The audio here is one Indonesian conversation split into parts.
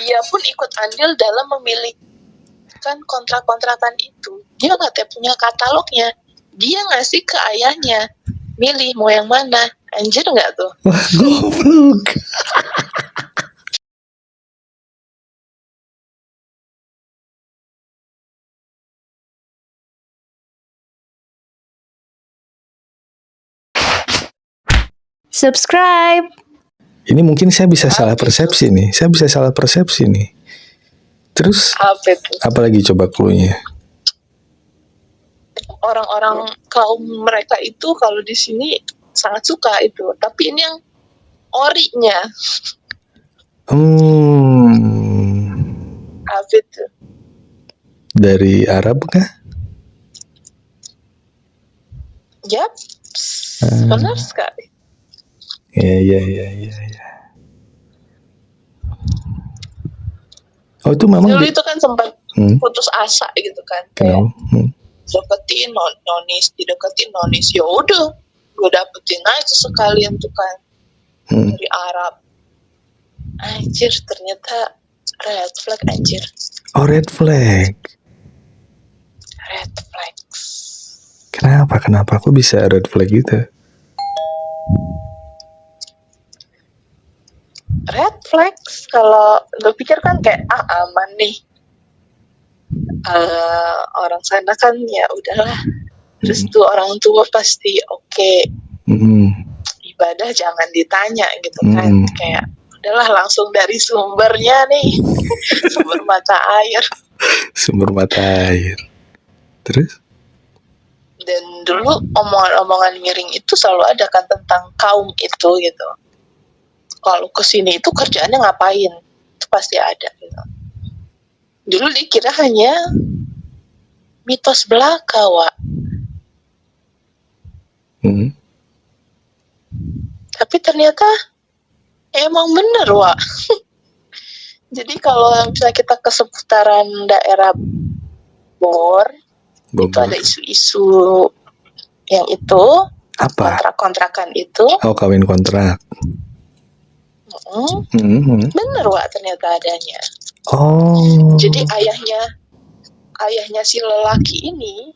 dia pun ikut andil dalam memilihkan kontrak-kontrakan itu. Dia katanya punya katalognya, dia ngasih ke ayahnya, milih mau yang mana. Anjir nggak tuh? Wah, goblok. Subscribe. Ini mungkin saya bisa salah persepsi nih. Terus Apa itu? apalagi coba clue-nya? Orang-orang kaum mereka itu kalau di sini sangat suka itu. Tapi ini yang orinya. Apa itu? Dari Arab kah? Yap, benar sekali. Ya. Oh, itu memang Dulu itu kan sempat putus asa gitu kan. Kenapa? Deketin nonis. Ya udah, gue dapetin aja sekalian tuh kan. Dari Arab. Anjir, ternyata red flag anjir. Oh, red flag. Red flag. Kenapa aku bisa red flag gitu? Red flags kalau lo pikir kan kayak aman nih, orang sana kan ya udahlah, terus tuh orang tua pasti oke. Ibadah jangan ditanya gitu kan, kayak udahlah langsung dari sumbernya nih. Sumber mata air. Terus? Dan dulu omongan-omongan miring itu selalu ada kan tentang kaum itu gitu. Kalau kesini itu kerjaannya ngapain, itu pasti ada gitu. Dulu dikira hanya mitos belaka, Wak. Tapi ternyata emang bener, Wak. Jadi kalau misalnya kita ke seputaran daerah Bogor, itu ada isu-isu yang itu, apa? Kontrak-kontrakan itu. Oh, kawin kontrak. Bener, Wak, ternyata adanya. Oh. Jadi ayahnya si lelaki ini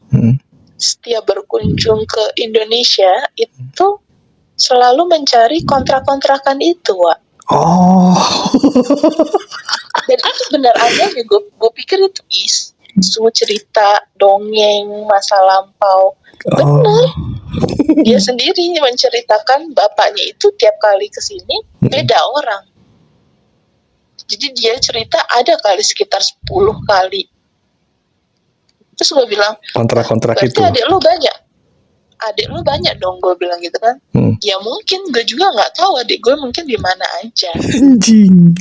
setiap berkunjung ke Indonesia itu selalu mencari kontrak-kontrakan itu, Wak. Oh. Dan itu benar adanya. Gue pikir itu isu cerita dongeng masa lampau. Benar. Dia sendiri menceritakan bapaknya itu tiap kali kesini beda orang. Jadi dia cerita ada kali sekitar 10 kali. Terus gue bilang, kontrak-kontrak itu. Berarti adik lu banyak dong, gue bilang gitu kan. Ya mungkin, gue juga nggak tahu adik gue mungkin di mana aja. Anjing.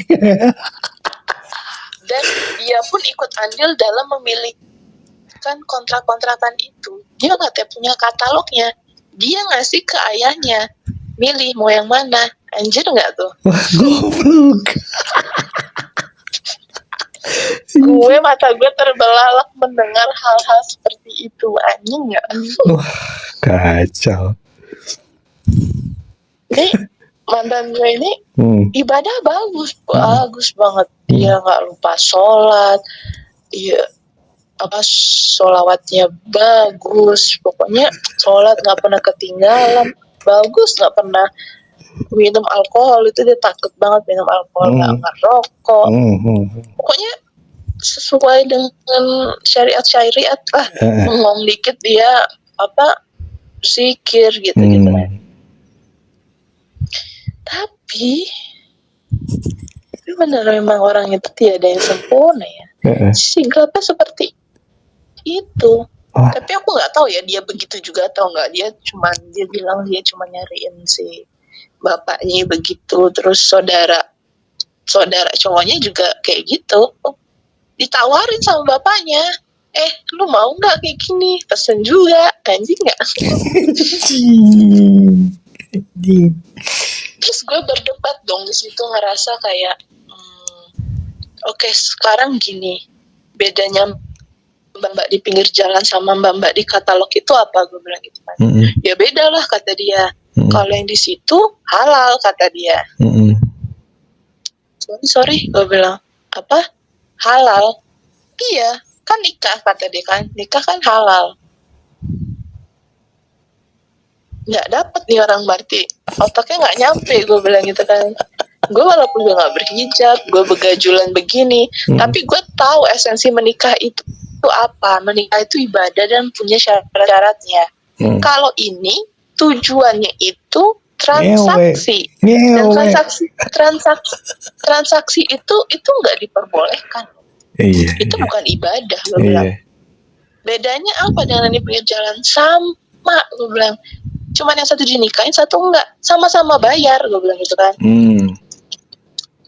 Dan dia pun ikut andil dalam memilihkan kontrak-kontrakan itu. Dia katanya punya katalognya, dia ngasih ke ayahnya, milih mau yang mana. Anjir nggak tuh? Wah, goblok. Mata gue terbelalak mendengar hal-hal seperti itu. Anjing nggak? Wah, kacau. Ini mantan gue ini ibadah bagus banget. Dia nggak lupa sholat, sholawatnya bagus. Pokoknya sholat nggak pernah ketinggalan, bagus, nggak pernah minum alkohol. Itu dia takut banget minum alkohol, nggak ngerokok. Pokoknya sesuai dengan syariat lah. Ngomong dikit dia zikir gitu. Tapi benar memang orang itu tiada yang sempurna ya. Singkatnya seperti itu. Tapi aku nggak tahu ya dia begitu juga atau nggak. Dia bilang dia cuma nyariin si bapaknya begitu. Terus saudara cowoknya juga kayak gitu. Ditawarin sama bapaknya, lu mau nggak kayak gini? Pesen juga, anjing nggak? Terus gue berdebat dong di situ, ngerasa kayak, oke, sekarang gini, bedanya mbak-mbak di pinggir jalan sama mbak-mbak di katalog itu apa? Gue bilang gitu kan. Ya beda lah kata dia. Kalau yang di situ halal kata dia. Sorry, gue bilang. halal. Iya, kan nikah kata dia kan, nikah kan halal. Nggak dapet nih orang, berarti otaknya nggak nyampe, gue bilang gitu kan. Gue walaupun gue nggak berhijab, gue begajulan begini, tapi gue tahu esensi menikah itu apa. Menikah itu ibadah dan punya syarat-syaratnya. Kalau ini tujuannya itu transaksi. Dan transaksi itu nggak diperbolehkan. Itu bukan ibadah, gue bilang. Bedanya apa dengan di pinggir jalan? Sama, gue bilang. Cuman yang satu dinikahin, satu enggak. Sama-sama bayar, gue bilang gitu kan.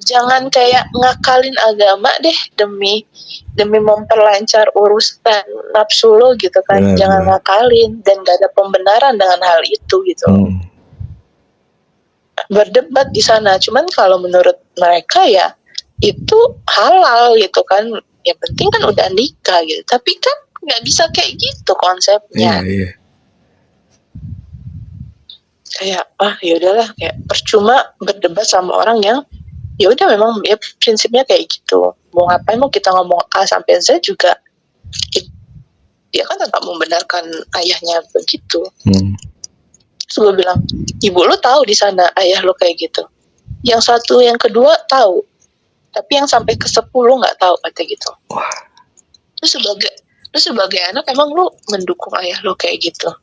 Jangan kayak ngakalin agama deh demi memperlancar urusan nafsu lo gitu kan. Jangan ngakalin dan gak ada pembenaran dengan hal itu gitu. Berdebat di sana. Cuman kalau menurut mereka ya itu halal gitu kan. Yang penting kan udah nikah gitu. Tapi kan nggak bisa kayak gitu konsepnya. Kayak ya udahlah, kayak percuma berdebat sama orang yang ya udah memang ya prinsipnya kayak gitu. Mau ngapain, mau kita ngomong A sampai Z juga dia kan tetap membenarkan ayahnya begitu. Terus gue bilang, ibu lo tahu di sana ayah lo kayak gitu. Yang satu, yang kedua tahu, tapi yang sampai ke 10 nggak tahu, kata gitu. Terus sebagai anak emang lo mendukung ayah lo kayak gitu?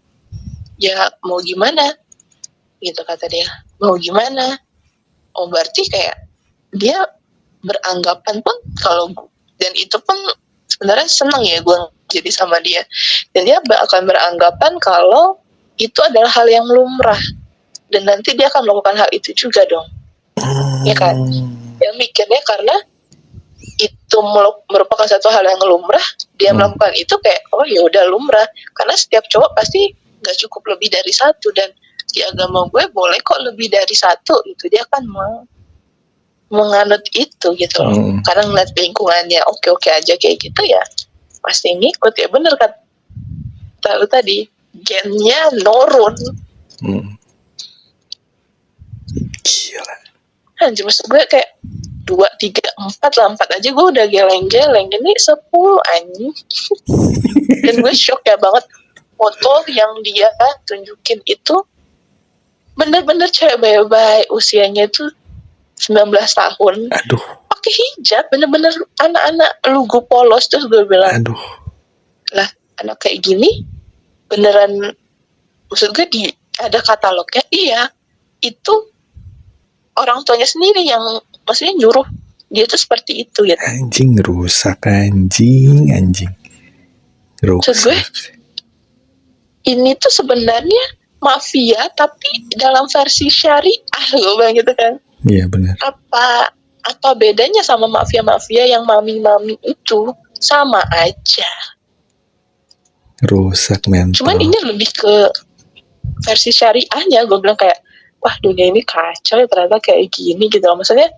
Ya mau gimana? Gitu kata dia. Mau gimana? Oh berarti kayak dia beranggapan pun kalau, dan itu pun sebenarnya senang ya gue jadi sama dia, dan dia akan beranggapan kalau itu adalah hal yang lumrah dan nanti dia akan melakukan hal itu juga dong, ya kan? Dia mikirnya karena itu merupakan satu hal yang lumrah, dia melakukan itu kayak oh ya udah lumrah, karena setiap cowok pasti nggak cukup lebih dari satu, dan di agama gue boleh kok lebih dari satu gitu. Dia kan menganut itu gitu loh. Karena ngeliat lingkungannya oke aja kayak gitu ya pasti ngikut. Ya bener kata lu tadi, gennya nurun. Gila. Anjir, maksud gue kayak 2, 3, 4 aja gue udah geleng-geleng, ini 10 anjing. Dan gue shock ya banget, foto yang dia tunjukin itu bener-bener cewek baik-baik, usianya itu 19 tahun. Aduh. Pakai hijab, bener-bener anak-anak lugu polos. Terus gue bilang, aduh, lah anak kayak gini beneran, maksud gue ada katalognya. Iya, itu orang tuanya sendiri yang maksudnya nyuruh dia tuh seperti itu gitu. Anjing rusak, anjing rusak. Maksud gue ini tuh sebenarnya mafia tapi dalam versi syariah, gue bilang gitu kan. Iya benar. Apa bedanya sama mafia yang mami itu? Sama aja. Rusak mental. Cuman ini lebih ke versi syariahnya. Gue bilang kayak, wah dunia ini kacau ya ternyata kayak gini gitu loh. Maksudnya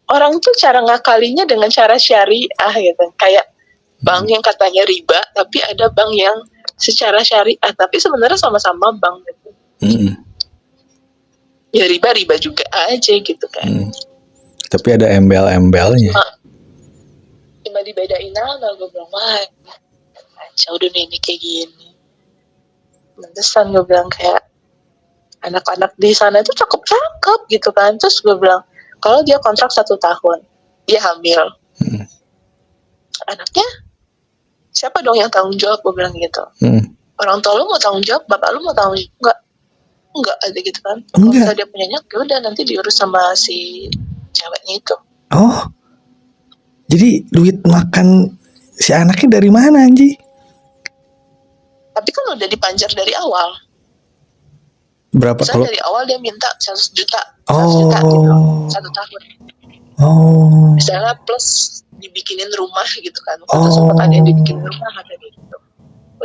orang tuh cara ngakalinya dengan cara syariah gitu. Kayak bank yang katanya riba, tapi ada bank yang secara syariah, tapi sebenarnya sama-sama bank gitu. Ya riba juga aja gitu kan. Tapi ada embel-embelnya. Cuma dibedain nama. Gue bilang, wah kacau dunia ini kayak gini. Mantesan gue bilang kayak anak-anak di sana itu cakep-cakep gitu kan. Terus gue bilang, kalau dia kontrak 1 tahun, dia hamil, anaknya siapa dong yang tanggung jawab? Gue bilang gitu. Orang tua lu mau tanggung jawab, bapak lu mau tanggung jawab? Enggak ada gitu kan. Kalau misalnya dia punya anak, ya udah nanti diurus sama si ceweknya itu. Oh, jadi duit makan si anaknya dari mana Anji? Tapi kan udah dipanjar dari awal. Berapa? Misalnya dari awal dia minta 100 juta gitu, 1 tahun. Misalnya plus dibikinin rumah gitu kan. Waktu sempat ada yang dibikinin rumah, ada gitu.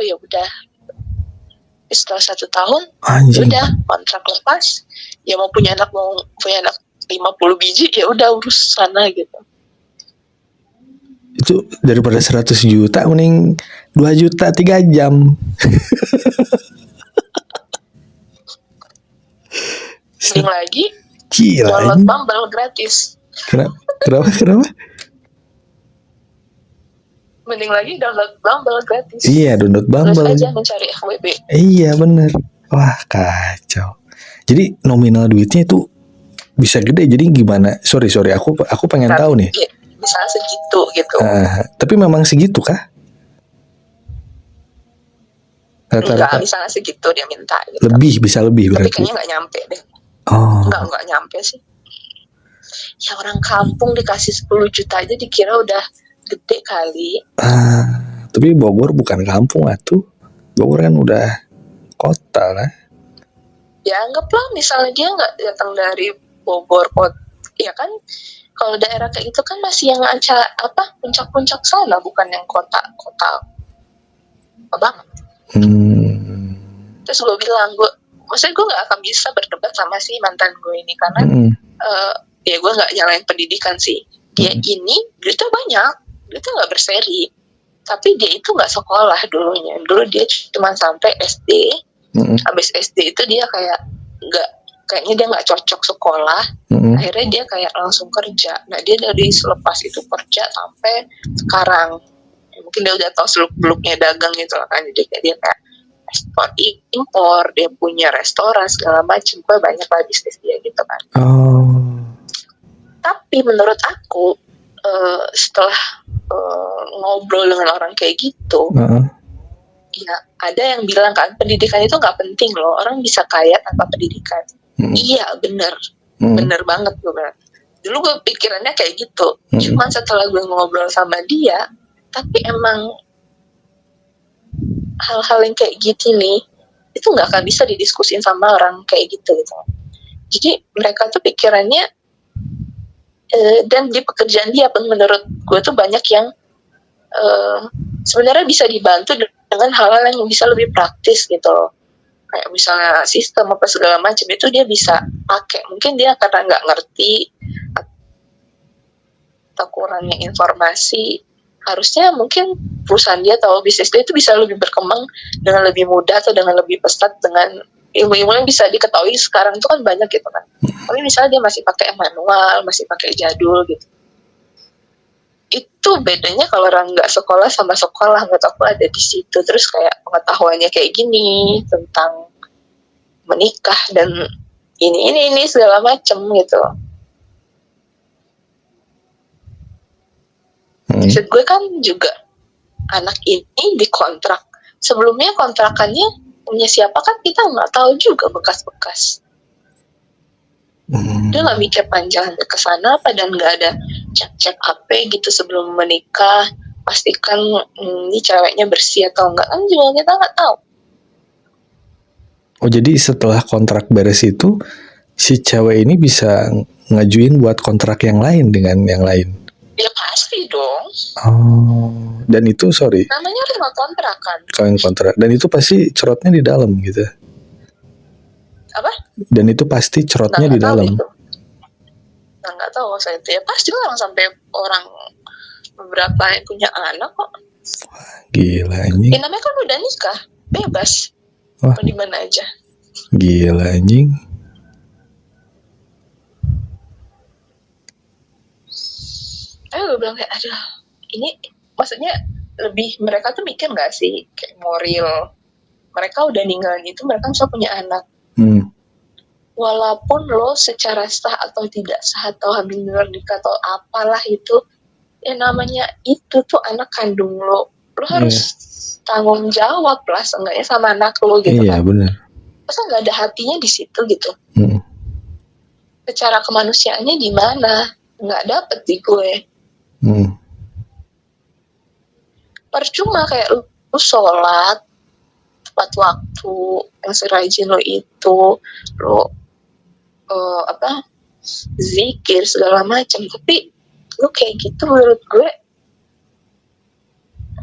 Oh ya udah. Setelah 1 tahun, udah kontrak lepas. Ya mau punya anak 50 biji, ya udah urus sana gitu. Itu daripada 100 juta mending 2 juta 3 jam. Mending lagi download Bumble gratis. Kenapa? Mending lagi download Bumble gratis. Iya, download Bumble terus aja mencari FWB. Iya bener. Wah kacau. Jadi nominal duitnya itu bisa gede. Jadi gimana? Sorry aku pengen tahu nih. Misalnya segitu gitu. Tapi memang segitu kah? Enggak, misalnya segitu dia minta gitu. Bisa lebih berarti. Tapi kayaknya nggak nyampe deh. Oh. Nggak nyampe sih. Ya orang kampung dikasih 10 juta aja dikira udah gede kali. Tapi Bogor bukan kampung atuh. Bogor kan udah kota lah. Ya anggaplah misalnya dia nggak datang dari Bogor kota, ya kan kalau daerah kayak itu kan masih yang puncak-puncak sana, bukan yang kota banget. Terus gue bilang, maksudnya gue nggak akan bisa berdebat sama si mantan gue ini karena ya gue nggak nyalain pendidikan sih. Dia ini duitnya banyak, duitnya nggak berseri, tapi dia itu nggak sekolah dulunya. Dulu dia cuma sampai SD. Habis SD itu dia kayaknya dia nggak cocok sekolah. Akhirnya dia kayak langsung kerja. Nah dia dari selepas itu kerja sampai sekarang, mungkin dia udah tahu seluk-beluknya dagang gitu lah kan. Jadi dia kayak ekspor impor, dia punya restoran segala macam, banyak lah bisnis dia gitu kan. Tapi menurut aku setelah ngobrol dengan orang kayak gitu, ya ada yang bilang kan pendidikan itu nggak penting loh, orang bisa kaya tanpa pendidikan. Iya bener banget gue bilang. Dulu gue pikirannya kayak gitu, cuman setelah gue ngobrol sama dia, tapi emang hal-hal yang kayak gitu nih itu nggak akan bisa didiskusin sama orang kayak gitu. Jadi mereka tuh pikirannya dan di pekerjaan dia pun menurut gue tuh banyak yang sebenarnya bisa dibantu dengan hal-hal yang bisa lebih praktis gitu loh. Kayak misalnya sistem apa segala macam itu dia bisa pakai. Mungkin dia karena nggak ngerti atau kurangnya informasi, harusnya mungkin perusahaan dia atau bisnis dia itu bisa lebih berkembang dengan lebih mudah atau dengan lebih pesat dengan ilmu-ilmu yang bisa diketahui sekarang itu kan banyak gitu kan. Tapi misalnya dia masih pakai manual, masih pakai jadul gitu. Itu bedanya kalau orang nggak sekolah sama sekolah, nggak tahu ada di situ. Terus kayak pengetahuannya kayak gini tentang menikah dan ini segala macem gitu. Maksud gue kan juga anak ini dikontrak. Sebelumnya kontrakannya punya siapa kan kita nggak tahu juga bekas-bekas. Dia nggak mikir panjang ke sana apa, dan nggak ada cek AP gitu sebelum menikah, pastikan ini ceweknya bersih atau enggak, kan juga kita nggak tahu. Oh jadi setelah kontrak beres itu si cewek ini bisa ngajuin buat kontrak yang lain dengan yang lain? Ya pasti dong. Dan itu namanya rumah kontrakan. Kawin kontrak, dan itu pasti cerotnya di dalam gitu. Apa? Dan itu pasti cerotnya di dalam. Nggak tahu saya itu, ya pasti orang sampai orang beberapa yang punya anak kok. Gila anjing. Namanya kan udah nikah, bebas. Mau di mana aja. Gila anjing. Gue bilang kayak, aduh, ini maksudnya lebih mereka tuh mikir nggak sih kayak moral. Mereka udah ninggalin itu, mereka bisa punya anak. Walaupun lo secara sah atau tidak sah atau hamil nikah atau apalah itu, namanya itu tuh anak kandung lo harus tanggung jawab lah seenggaknya sama anak lo gitu kan. Iya benar. Masa nggak ada hatinya di situ gitu? Secara kemanusiaannya di mana? Nggak dapet di gue. Percuma kayak lu sholat tepat waktu, yang serajin lo itu, lo zikir segala macam, tapi lo kayak gitu menurut gue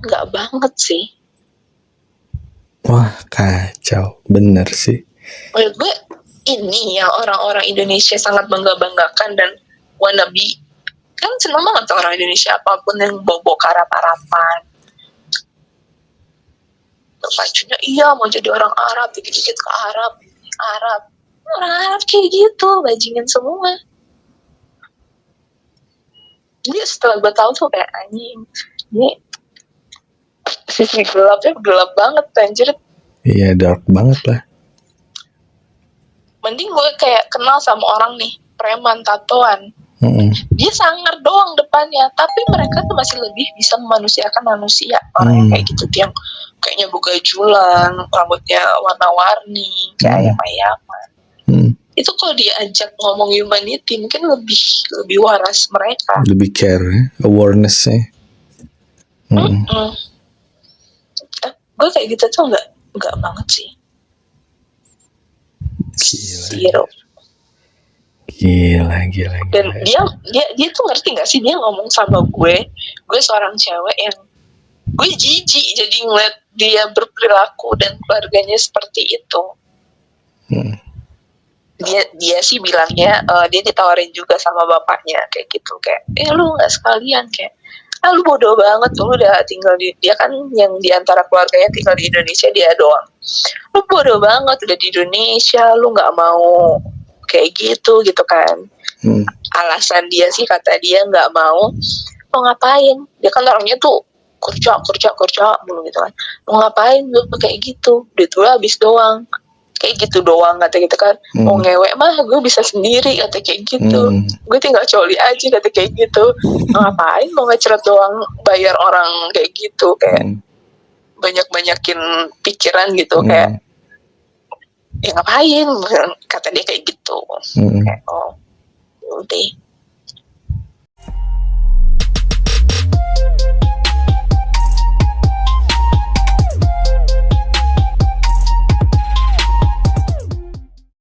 nggak banget sih. Wah kacau, bener sih. Menurut gue ini yang orang-orang Indonesia sangat bangga-banggakan dan wannabe, kan seneng banget orang Indonesia apapun yang bobo karap-harapan. Terpacunya iya mau jadi orang Arab, dikit-dikit ke Arab. Orang Arab kayak gitu, bajingan semua. Jadi setelah gue tahu tuh kayak anjing, ini sisi gelapnya gelap banget anjir. Iya, dark banget lah. Mending gue kayak kenal sama orang nih, preman tatoan. Dia sangar doang depannya, tapi mereka tuh masih lebih bisa memanusiakan manusia. Orang kayak gitu, yang kayaknya begajulan, rambutnya warna-warni, kayak ayam-ayaman. Itu kalau diajak ngomong humanity mungkin lebih waras mereka. Lebih care, awareness-nya. Gue kayak gitu tuh nggak banget sih. Gila. Dan dia tuh ngerti nggak sih, dia ngomong sama gue seorang cewek yang gue jijik jadi ngeliat dia berperilaku dan keluarganya seperti itu. Dia sih bilangnya dia ditawarin juga sama bapaknya kayak gitu, kayak lu nggak sekalian, kayak lu bodoh banget, lu udah tinggal dia kan yang diantara keluarganya tinggal di Indonesia dia doang. Lu bodoh banget udah di Indonesia, lu nggak mau kayak gitu kan. Alasan dia sih, kata dia nggak mau ngapain, dia kan orangnya tuh kerja mulu gitu kan. Mau ngapain lu kayak gitu, duit lu habis doang, kayak gitu doang, kata gitu kan. Mau ngewek mah gue bisa sendiri, kata kayak gitu. Gue tinggal coli aja, kata kayak gitu. Ngapain mau ngeceret doang, bayar orang kayak gitu, kayak banyakin pikiran gitu, kayak ya ngapain, kata dia kayak gitu. Kayak udah